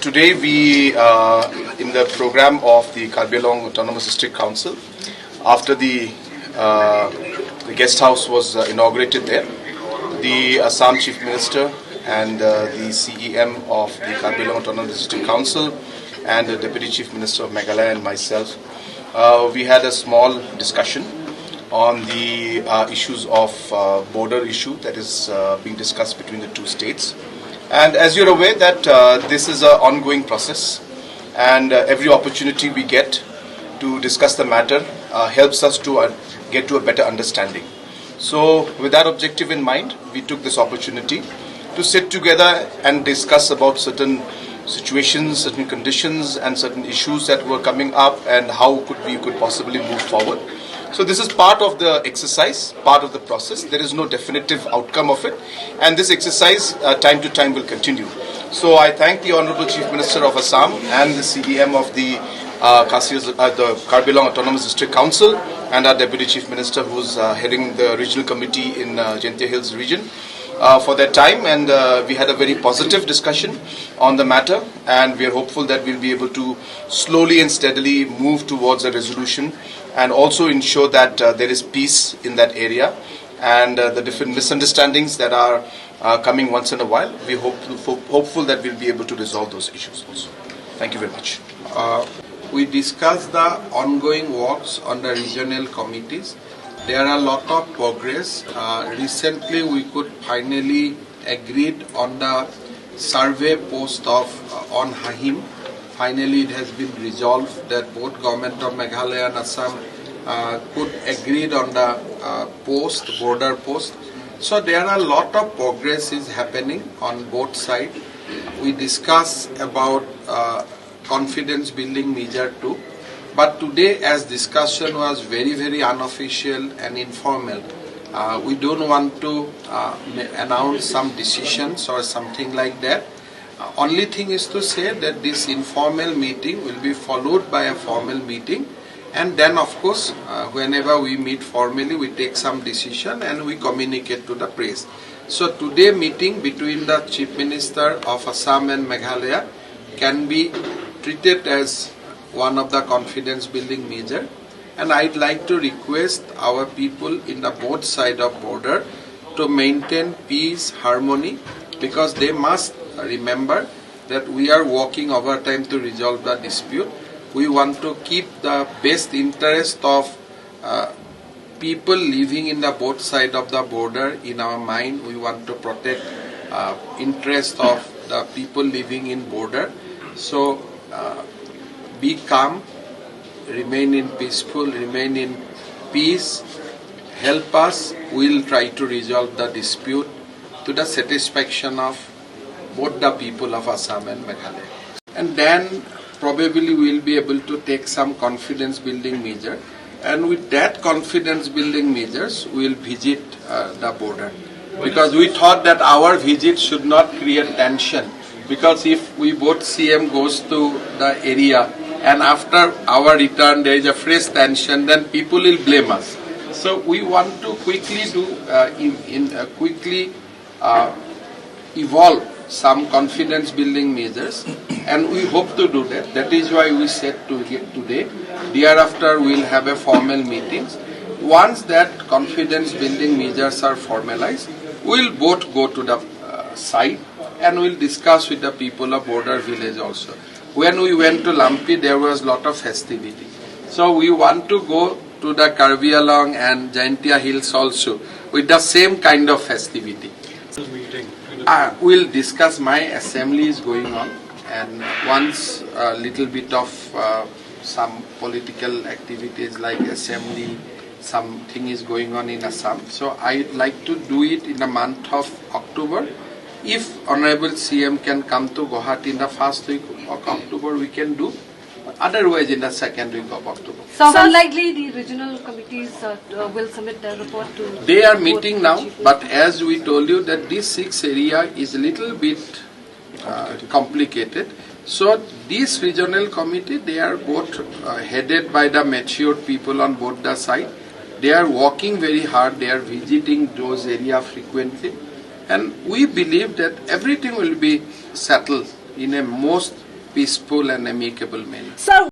Today we, in the program of the Shillong Autonomous District Council, after the guest house was inaugurated there, the Assam Chief Minister and the CEM of the Shillong Autonomous District Council and the Deputy Chief Minister of Meghalaya and myself, we had a small discussion on the issues of border issue that is being discussed between the two states. And as you're aware that this is an ongoing process, and every opportunity we get to discuss the matter helps us to get to a better understanding. So with that objective in mind, we took this opportunity to sit together and discuss about certain situations, certain conditions and certain issues that were coming up and how we could possibly move forward. So this is part of the exercise, part of the process. There is no definitive outcome of it, and this exercise time to time will continue. So I thank the Honorable Chief Minister of Assam and the CEM of the Shillong Autonomous District Council and our Deputy Chief Minister who's heading the regional committee in Jaintia Hills region for their time, and we had a very positive discussion on the matter, and we are hopeful that we'll be able to slowly and steadily move towards a resolution and also ensure that there is peace in that area, and the different misunderstandings that are coming once in a while, we hopeful that we'll be able to resolve those issues also. Thank you very much. We discussed the ongoing works on the regional committees. There are a lot of progress. Recently we could finally agreed on the survey post of on Hahim. Finally, it has been resolved that both government of Meghalaya and Assam could agree on the border post. So there are a lot of progress is happening on both sides. We discuss about confidence building measure too. But today, as discussion was very unofficial and informal, we don't want to announce some decisions or something like that. Only thing is to say that this informal meeting will be followed by a formal meeting, and then of course whenever we meet formally we take some decision and we communicate to the press. So today meeting between the Chief Minister of Assam and Meghalaya can be treated as one of the confidence building measure, and I'd like to request our people in the both side of border to maintain peace, harmony, because they must remember that we are working overtime to resolve the dispute. We want to keep the best interest of people living in the both side of the border in our mind. We want to protect interest of the people living in border. So be calm, remain in peaceful, remain in peace, help us. We'll try to resolve the dispute to the satisfaction of both the people of Assam and Meghalaya. And then probably we'll be able to take some confidence building measure, and with that confidence building measures we'll visit the border, because we thought that our visit should not create tension, because if we both CM goes to the area and after our return there is a fresh tension, then people will blame us. So we want to quickly evolve some confidence building measures, and we hope to do that. That is why we said to here today. Thereafter we will have a formal meetings. Once that confidence building measures are formalized, we will both go to the site and we will discuss with the people of border village also. When we went to Lampi, there was lot of festivity. So we want to go to the Karbi Along and Jaintia Hills also with the same kind of festivity. We'll discuss. My assembly is going on, and once a little bit of some political activities like assembly, something is going on in Assam. So I'd like to do it in the month of October. If Honorable CM can come to Guwahati in the first week of October, we can do. Otherwise, in the second week of October. So unlikely the regional committees will submit their report to... They are meeting now, but as we told you that this 6 area is a little bit complicated. So this regional committee, they are both headed by the matured people on both the side. They are working very hard. They are visiting those areas frequently. And we believe that everything will be settled in a most peaceful and amicable manner. Sir,